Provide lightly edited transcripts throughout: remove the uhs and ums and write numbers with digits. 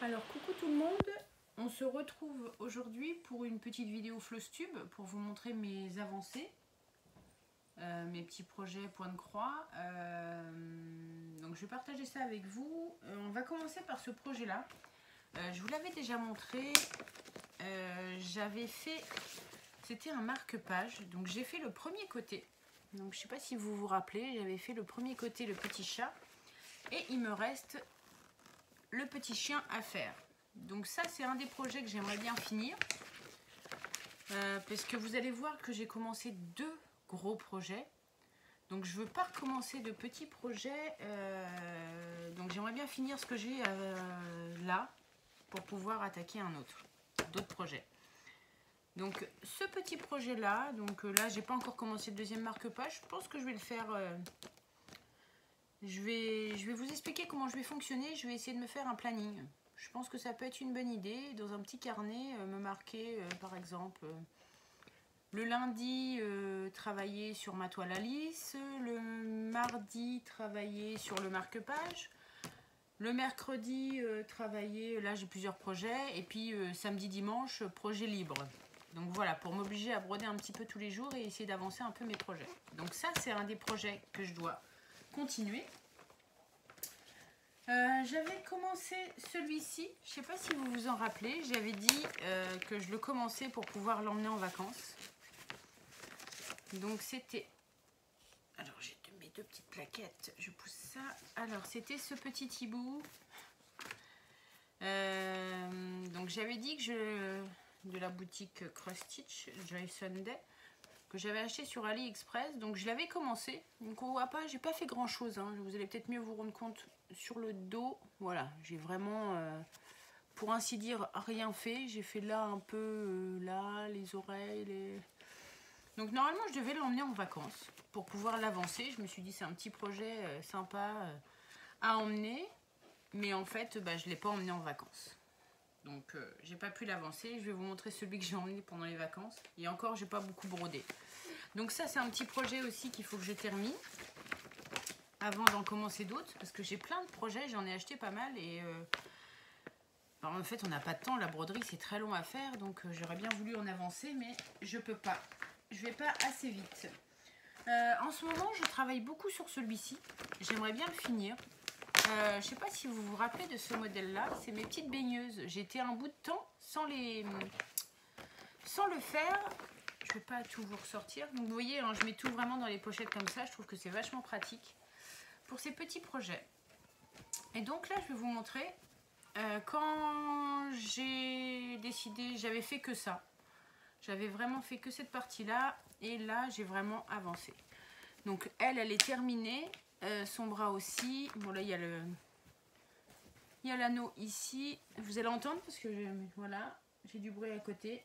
Alors coucou tout le monde, on se retrouve aujourd'hui pour une petite vidéo Flosstube pour vous montrer mes avancées, mes petits projets point de croix. Donc je vais partager ça avec vous. On va commencer par ce projet là. Je vous l'avais déjà montré, j'avais fait, c'était un marque-page, donc j'ai fait le premier côté. Donc je ne sais pas si vous vous rappelez, j'avais fait le premier côté, le petit chat, et il me reste le petit chien à faire. Donc ça c'est un des projets que j'aimerais bien finir, parce que vous allez voir que j'ai commencé 2 gros projets, donc je veux pas recommencer de petits projets, donc j'aimerais bien finir ce que j'ai là pour pouvoir attaquer d'autres projets. Donc ce petit projet là, donc là j'ai pas encore commencé le deuxième marque-page, je pense que je vais le faire. Je vais vous expliquer comment je vais fonctionner. Je vais essayer de me faire un planning. Je pense que ça peut être une bonne idée. Dans un petit carnet, me marquer par exemple le lundi travailler sur ma toile à lisse, le mardi travailler sur le marque-page, le mercredi travailler, là j'ai plusieurs projets, et puis samedi dimanche projet libre. Donc voilà, pour m'obliger à broder un petit peu tous les jours et essayer d'avancer un peu mes projets. Donc ça c'est un des projets que je dois continuer. J'avais commencé celui-ci, je ne sais pas si vous vous en rappelez, j'avais dit que je le commençais pour pouvoir l'emmener en vacances. Donc c'était, alors j'ai mes 2 petites plaquettes, je pousse ça. Alors c'était ce petit hibou. Donc j'avais dit que de la boutique Cross Stitch, Joy Sunday, que j'avais acheté sur AliExpress, donc je l'avais commencé. Donc on voit pas, j'ai pas fait grand chose, hein. Vous allez peut-être mieux vous rendre compte sur le dos. Voilà, j'ai vraiment, pour ainsi dire, rien fait. J'ai fait là un peu, là, les oreilles, Donc normalement je devais l'emmener en vacances pour pouvoir l'avancer. Je me suis dit c'est un petit projet sympa à emmener, mais en fait je l'ai pas emmené en vacances. Donc j'ai pas pu l'avancer. Je vais vous montrer celui que j'ai emmené pendant les vacances. Et encore j'ai pas beaucoup brodé. Donc ça c'est un petit projet aussi qu'il faut que je termine avant d'en commencer d'autres, parce que j'ai plein de projets, j'en ai acheté pas mal, et en fait on n'a pas de temps, la broderie c'est très long à faire, donc j'aurais bien voulu en avancer, mais je peux pas, je vais pas assez vite. En ce moment je travaille beaucoup sur celui-ci, j'aimerais bien le finir. Je sais pas si vous vous rappelez de ce modèle là, c'est mes petites baigneuses. J'ai été un bout de temps sans le faire. Je vais pas tout vous ressortir. Donc vous voyez, hein, je mets tout vraiment dans les pochettes comme ça. Je trouve que c'est vachement pratique pour ces petits projets. Et donc là, je vais vous montrer quand j'ai décidé, j'avais fait que ça. J'avais vraiment fait que cette partie-là. Et là, j'ai vraiment avancé. Donc elle est terminée. Son bras aussi. Bon là, il y a l'anneau ici. Vous allez entendre parce que voilà, j'ai du bruit à côté.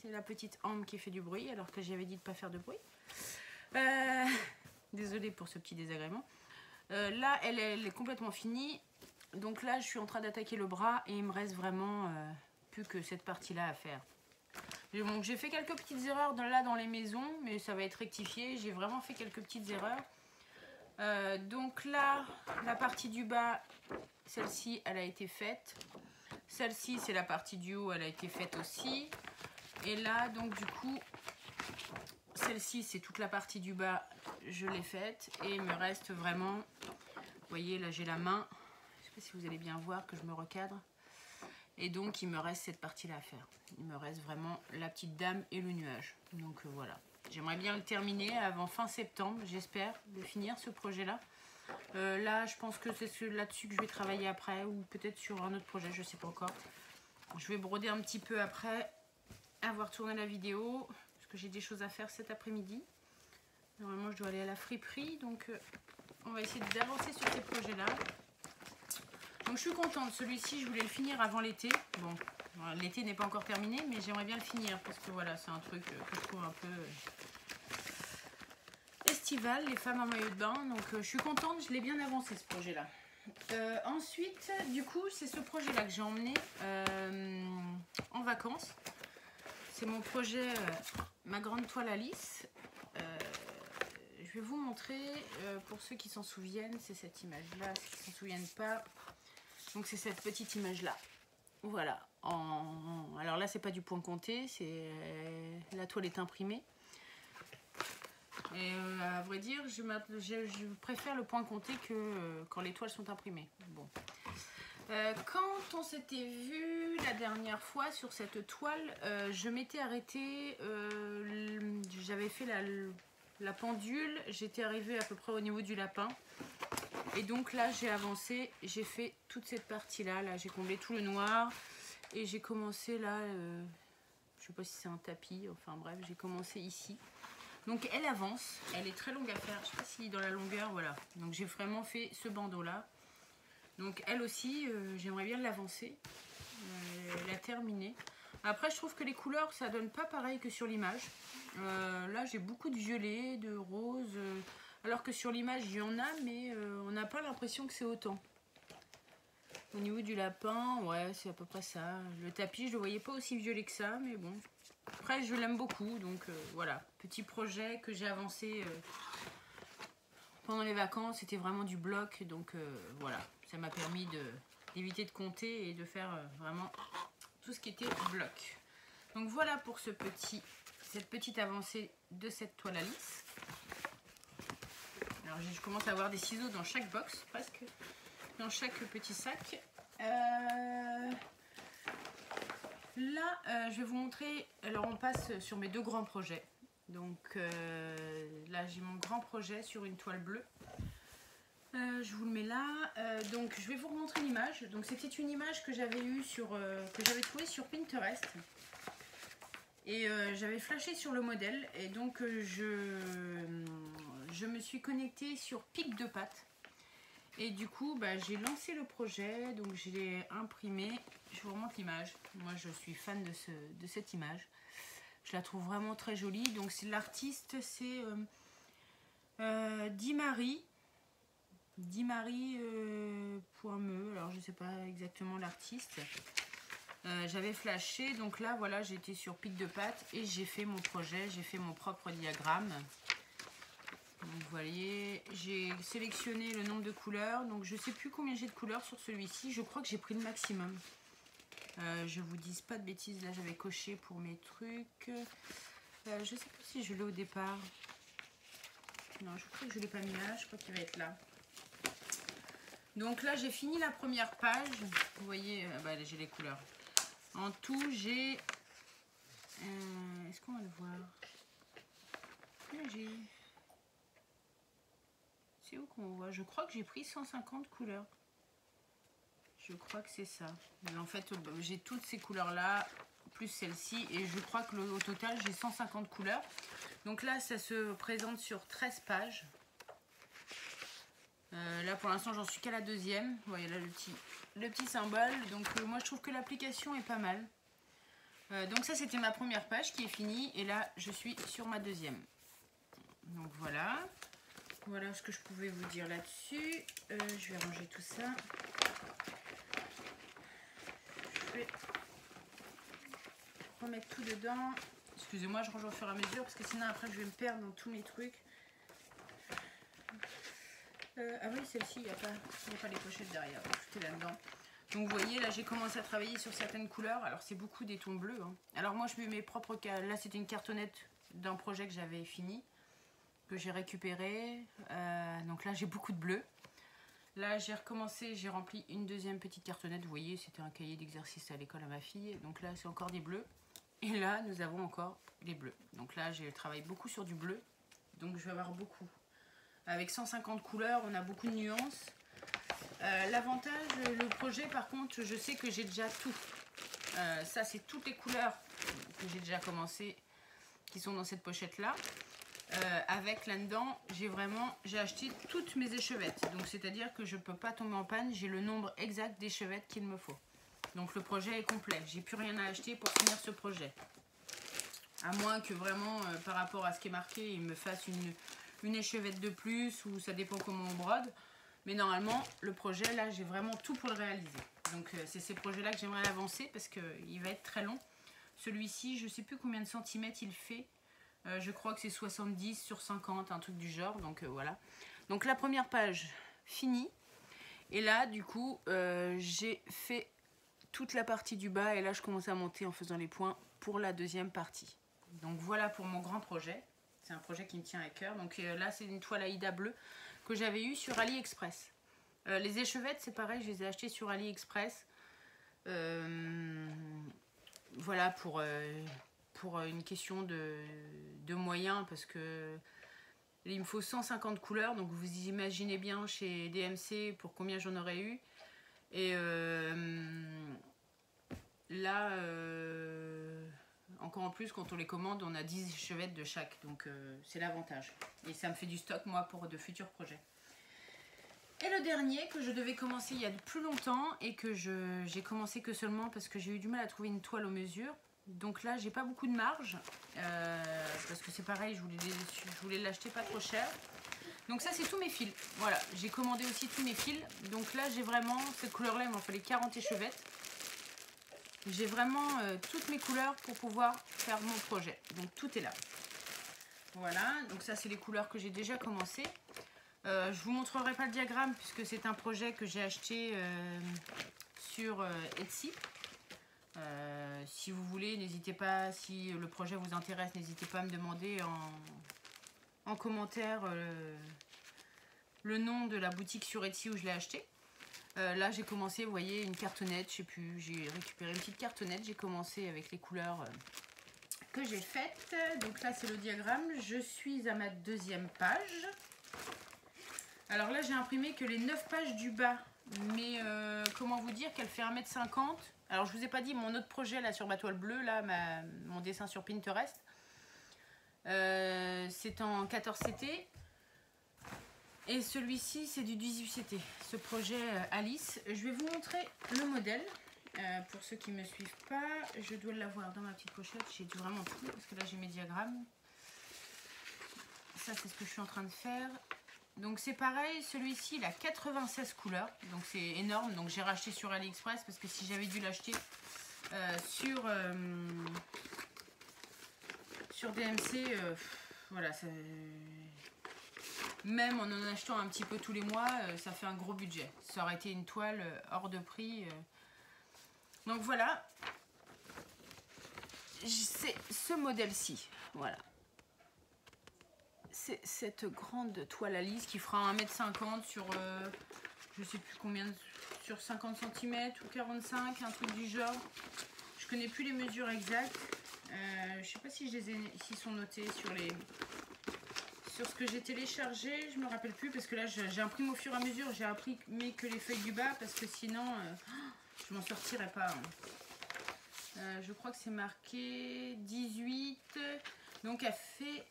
C'est la petite Ambre qui fait du bruit, alors que j'avais dit de ne pas faire de bruit. Désolée pour ce petit désagrément. Là, elle est complètement finie. Donc là, je suis en train d'attaquer le bras et il me reste vraiment plus que cette partie-là à faire. Donc j'ai fait quelques petites erreurs là dans les maisons, mais ça va être rectifié. J'ai vraiment fait quelques petites erreurs. Donc là, la partie du bas, celle-ci, elle a été faite. Celle-ci, c'est la partie du haut, elle a été faite aussi. Et là, donc du coup, celle-ci, c'est toute la partie du bas, je l'ai faite. Et il me reste vraiment, vous voyez, là j'ai la main. Je ne sais pas si vous allez bien voir que je me recadre. Et donc, il me reste cette partie-là à faire. Il me reste vraiment la petite dame et le nuage. Donc voilà. J'aimerais bien le terminer avant fin septembre, j'espère, de finir ce projet-là. Là, je pense que c'est là-dessus que je vais travailler après, ou peut-être sur un autre projet, je ne sais pas encore. Je vais broder un petit peu après avoir tourné la vidéo, parce que j'ai des choses à faire cet après-midi. Normalement, je dois aller à la friperie, donc on va essayer d'avancer sur ces projets-là. Donc je suis contente, celui-ci, je voulais le finir avant l'été. Bon, l'été n'est pas encore terminé, mais j'aimerais bien le finir, parce que voilà, c'est un truc que je trouve un peu estival, les femmes en maillot de bain. Donc je suis contente, je l'ai bien avancé ce projet-là. Ensuite, du coup, c'est ce projet-là que j'ai emmené en vacances. C'est mon projet, ma grande toile à lisse. Je vais vous montrer, pour ceux qui s'en souviennent, c'est cette image-là, ceux qui ne s'en souviennent pas. Donc c'est cette petite image-là. Voilà. Alors là, c'est pas du point compté, c'est la toile est imprimée. Et à vrai dire, je préfère le point compté que quand les toiles sont imprimées. Bon. Quand on s'était vu la dernière fois sur cette toile, je m'étais arrêtée, j'avais fait la pendule, j'étais arrivée à peu près au niveau du lapin. Et donc là, j'ai avancé, j'ai fait toute cette partie-là, là, j'ai comblé tout le noir. Et j'ai commencé là, je sais pas si c'est un tapis, enfin bref, j'ai commencé ici. Donc elle avance, elle est très longue à faire, je sais pas si dans la longueur, voilà. Donc j'ai vraiment fait ce bandeau là. Donc elle aussi, j'aimerais bien l'avancer, la terminer. Après je trouve que les couleurs ça donne pas pareil que sur l'image. Là j'ai beaucoup de violet, de rose, alors que sur l'image il y en a, mais on n'a pas l'impression que c'est autant. Au niveau du lapin, ouais, c'est à peu près ça. Le tapis, je le voyais pas aussi violet que ça, mais bon. Après, je l'aime beaucoup, donc voilà. Petit projet que j'ai avancé pendant les vacances. C'était vraiment du bloc, donc voilà. Ça m'a permis d'éviter de compter et de faire vraiment tout ce qui était bloc. Donc voilà pour cette petite avancée de cette toile à lisse. Alors, je commence à avoir des ciseaux dans chaque box, presque. Dans chaque petit sac. Là, je vais vous montrer. Alors, on passe sur mes deux grands projets. Donc là, j'ai mon grand projet sur une toile bleue. Je vous le mets là. Donc, je vais vous remontrer l'image. Donc, c'était une image que j'avais eue que j'avais trouvée sur Pinterest. Et j'avais flashé sur le modèle. Et donc, je me suis connectée sur Pic de Pâte. Et du coup, bah, j'ai lancé le projet, donc je l'ai imprimé. Je vous remontre l'image. Moi, je suis fan de cette image. Je la trouve vraiment très jolie. Donc, l'artiste, c'est Dimari. Dimari.me. Alors, je ne sais pas exactement l'artiste. J'avais flashé. Donc là, voilà, j'étais sur Pic de Pâte et j'ai fait mon projet. J'ai fait mon propre diagramme. Donc vous voyez, j'ai sélectionné le nombre de couleurs. Donc je ne sais plus combien j'ai de couleurs sur celui-ci. Je crois que j'ai pris le maximum. Je vous dis pas de bêtises. Là j'avais coché pour mes trucs. Je ne sais pas si je l'ai au départ. Non, je crois que je ne l'ai pas mis là. Je crois qu'il va être là. Donc là j'ai fini la première page. Vous voyez, bah, j'ai les couleurs. En tout j'ai... Est-ce qu'on va le voir? J'ai... C'est où qu'on voit? Je crois que j'ai pris 150 couleurs. Je crois que c'est ça. Mais en fait, j'ai toutes ces couleurs-là, plus celle-ci. Et je crois que au total, j'ai 150 couleurs. Donc là, ça se présente sur 13 pages. Là, pour l'instant, j'en suis qu'à la deuxième. Vous voyez là le petit symbole. Donc moi, je trouve que l'application est pas mal. Donc ça, c'était ma première page qui est finie. Et là, je suis sur ma deuxième. Donc voilà. Voilà ce que je pouvais vous dire là-dessus. Je vais ranger tout ça. Je vais remettre tout dedans. Excusez-moi, je range au fur et à mesure parce que sinon après je vais me perdre dans tous mes trucs. Ah oui, celle-ci, il n'y a pas les pochettes derrière. Tout est là-dedans. Donc vous voyez, là j'ai commencé à travailler sur certaines couleurs. Alors c'est beaucoup des tons bleus. Hein. Alors moi je mets mes propres... Là c'était une cartonnette d'un projet que j'avais fini. Que j'ai récupéré. Donc là j'ai beaucoup de bleu. Là j'ai recommencé, j'ai rempli une deuxième petite cartonnette. Vous voyez, c'était un cahier d'exercice à l'école à ma fille. Donc là c'est encore des bleus. Et là nous avons encore les bleus. Donc là j'ai travaillé beaucoup sur du bleu. Donc je vais avoir beaucoup. Avec 150 couleurs, on a beaucoup de nuances. L'avantage, le projet par contre, je sais que j'ai déjà tout. Ça c'est toutes les couleurs que j'ai déjà commencé qui sont dans cette pochette là. Avec là-dedans, j'ai acheté toutes mes échevettes. Donc c'est-à-dire que je ne peux pas tomber en panne. J'ai le nombre exact d'échevettes qu'il me faut. Donc le projet est complet. J'ai plus rien à acheter pour finir ce projet. À moins que vraiment, par rapport à ce qui est marqué, il me fasse une échevette de plus ou ça dépend comment on brode. Mais normalement, le projet, là, j'ai vraiment tout pour le réaliser. Donc c'est ces projets-là que j'aimerais avancer parce qu'il va être très long. Celui-ci, je ne sais plus combien de centimètres il fait. Je crois que c'est 70 sur 50, un truc du genre. Donc voilà. Donc la première page finie. Et là, du coup, j'ai fait toute la partie du bas et là je commence à monter en faisant les points pour la deuxième partie. Donc voilà pour mon grand projet. C'est un projet qui me tient à cœur. Donc là c'est une toile Aïda bleue que j'avais eue sur AliExpress. Les échevettes c'est pareil, je les ai achetées sur AliExpress. Voilà pour une question de moyens parce que il me faut 150 couleurs, donc vous imaginez bien chez DMC pour combien j'en aurais eu. Et là, encore en plus, quand on les commande, on a 10 échevettes de chaque, donc c'est l'avantage. Et ça me fait du stock, moi, pour de futurs projets. Et le dernier que je devais commencer il y a plus longtemps et que j'ai commencé que seulement parce que j'ai eu du mal à trouver une toile aux mesures. Donc là, j'ai pas beaucoup de marge parce que c'est pareil, je voulais l'acheter pas trop cher. Donc ça, c'est tous mes fils. Voilà, j'ai commandé aussi tous mes fils. Donc là, j'ai vraiment cette couleur-là, il m'en fallait 40 échevettes. J'ai vraiment toutes mes couleurs pour pouvoir faire mon projet. Donc tout est là. Voilà, donc ça, c'est les couleurs que j'ai déjà commencé. Je vous montrerai pas le diagramme puisque c'est un projet que j'ai acheté sur Etsy. Si vous voulez, n'hésitez pas, si le projet vous intéresse, n'hésitez pas à me demander en commentaire le nom de la boutique sur Etsy où je l'ai acheté. Là j'ai commencé, vous voyez, une cartonnette, je sais plus, j'ai récupéré une petite cartonnette, j'ai commencé avec les couleurs que j'ai faites. Donc là c'est le diagramme, je suis à ma deuxième page. Alors là j'ai imprimé que les 9 pages du bas, mais comment vous dire qu'elle fait 1,50 m. Alors je vous ai pas dit mon autre projet là sur ma toile bleue, là mon dessin sur Pinterest. C'est en 14 CT. Et celui-ci c'est du 18 CT. Ce projet Alice. Je vais vous montrer le modèle. Pour ceux qui ne me suivent pas, je dois l'avoir dans ma petite pochette. J'ai dû vraiment tout parce que là j'ai mes diagrammes. Ça c'est ce que je suis en train de faire. Donc c'est pareil, celui-ci il a 96 couleurs, donc c'est énorme. Donc j'ai racheté sur AliExpress parce que si j'avais dû l'acheter sur DMC, voilà, même en achetant un petit peu tous les mois, ça fait un gros budget. Ça aurait été une toile hors de prix. Donc voilà, c'est ce modèle-ci, voilà. C'est cette grande toile Alice qui fera 1,50 m sur je sais plus combien, sur 50 cm ou 45, un truc du genre. Je connais plus les mesures exactes. Je sais pas si je les ai ici sont notés sur ce que j'ai téléchargé. Je me rappelle plus parce que là j'ai imprimé au fur et à mesure. J'ai imprimé que les feuilles du bas parce que sinon je m'en sortirais pas. Je crois que c'est marqué 18. Donc elle fait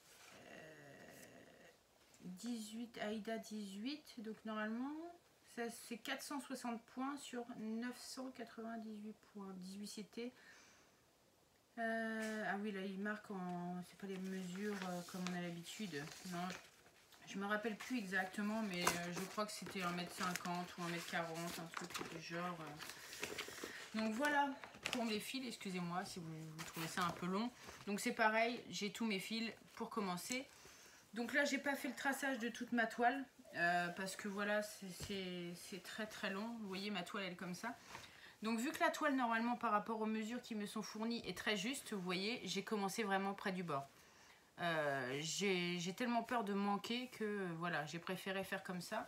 18, Aïda 18, donc normalement c'est 460 points sur 998 points, 18 CT. Ah oui, là il marque en, c'est pas les mesures comme on a l'habitude, non, je me rappelle plus exactement, mais je crois que c'était 1,50 m ou 1,40 m, un truc du genre. Donc voilà pour mes fils, excusez-moi si vous trouvez ça un peu long. Donc c'est pareil, j'ai tous mes fils pour commencer. Donc là j'ai pas fait le traçage de toute ma toile parce que voilà c'est très très long. Vous voyez ma toile elle est comme ça. Donc vu que la toile normalement par rapport aux mesures qui me sont fournies est très juste, vous voyez j'ai commencé vraiment près du bord. J'ai tellement peur de manquer que voilà j'ai préféré faire comme ça.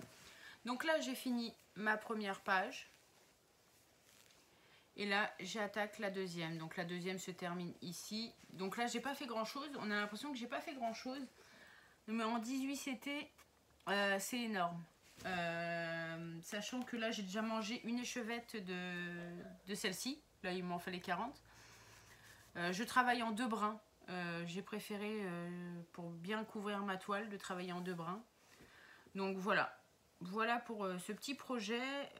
Donc là j'ai fini ma première page. Et là j'attaque la deuxième. Donc la deuxième se termine ici. Donc là j'ai pas fait grand chose. On a l'impression que j'ai pas fait grand chose. Mais en 18 CT, c'est énorme. Sachant que là, j'ai déjà mangé une échevette de celle-ci. Là, il m'en fallait 40. Je travaille en 2 brins. J'ai préféré, pour bien couvrir ma toile, de travailler en 2 brins. Donc voilà. Voilà pour ce petit projet.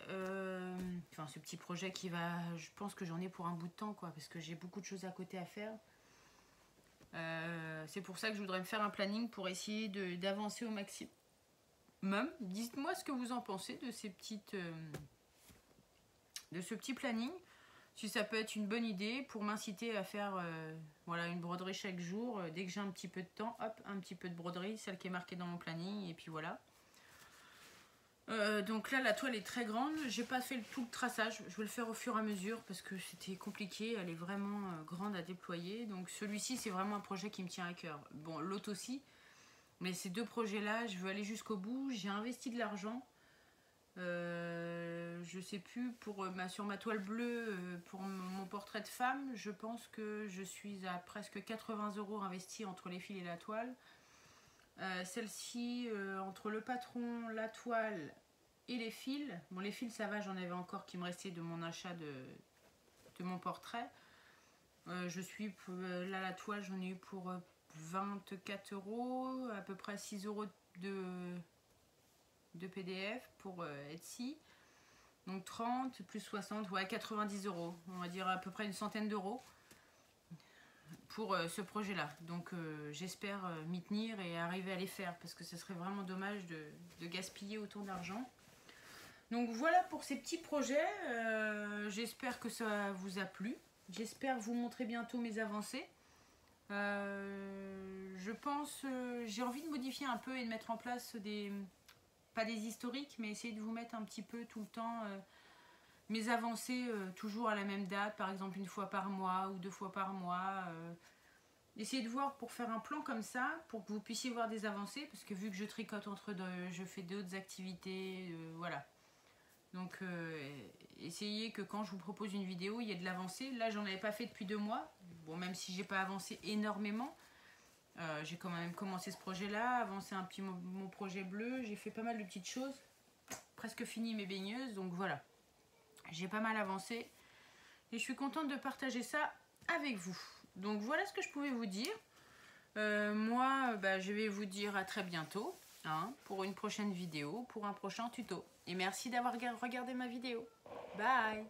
Enfin, ce petit projet qui va... Je pense que j'en ai pour un bout de temps, quoi. Parce que j'ai beaucoup de choses à côté à faire. C'est pour ça que je voudrais me faire un planning pour essayer d'avancer au maximum. Dites-moi ce que vous en pensez de ces petites, de ce petit planning. Si ça peut être une bonne idée pour m'inciter à faire voilà, une broderie chaque jour. Dès que j'ai un petit peu de temps, hop, un petit peu de broderie, celle qui est marquée dans mon planning. Et puis voilà. Donc là la toile est très grande, j'ai pas fait tout le traçage, je vais le faire au fur et à mesure parce que c'était compliqué, elle est vraiment grande à déployer. Donc celui-ci c'est vraiment un projet qui me tient à cœur. Bon, l'autre aussi, mais ces deux projets là je veux aller jusqu'au bout. J'ai investi de l'argent, je sais plus, sur ma toile bleue, pour mon portrait de femme, je pense que je suis à presque 80 € investis entre les fils et la toile. Celle-ci, entre le patron, la toile et les fils, bon les fils ça va, j'en avais encore qui me restait de mon achat de mon portrait. Je suis là, la toile j'en ai eu pour 24 €, à peu près 6 € de PDF pour Etsy. Donc 30 plus 60, ouais, 90 €, on va dire à peu près une centaine d'euros pour ce projet là. Donc j'espère m'y tenir et arriver à les faire parce que ce serait vraiment dommage de gaspiller autant d'argent. Donc voilà pour ces petits projets, j'espère que ça vous a plu, j'espère vous montrer bientôt mes avancées. Je pense, j'ai envie de modifier un peu et de mettre en place pas des historiques, mais essayer de vous mettre un petit peu tout le temps mes avancées, toujours à la même date, par exemple une fois par mois ou 2 fois par mois. Essayez de voir pour faire un plan comme ça, pour que vous puissiez voir des avancées, parce que vu que je tricote je fais d'autres activités, voilà. Donc essayez que quand je vous propose une vidéo, il y ait de l'avancée. Là, j'en avais pas fait depuis 2 mois. Bon, même si j'ai pas avancé énormément, j'ai quand même commencé ce projet-là, avancé un petit mon projet bleu. J'ai fait pas mal de petites choses, presque fini mes baigneuses. Donc voilà, j'ai pas mal avancé et je suis contente de partager ça avec vous. Donc voilà ce que je pouvais vous dire. Moi, je vais vous dire à très bientôt, hein, pour une prochaine vidéo, pour un prochain tuto. Et merci d'avoir regardé ma vidéo. Bye!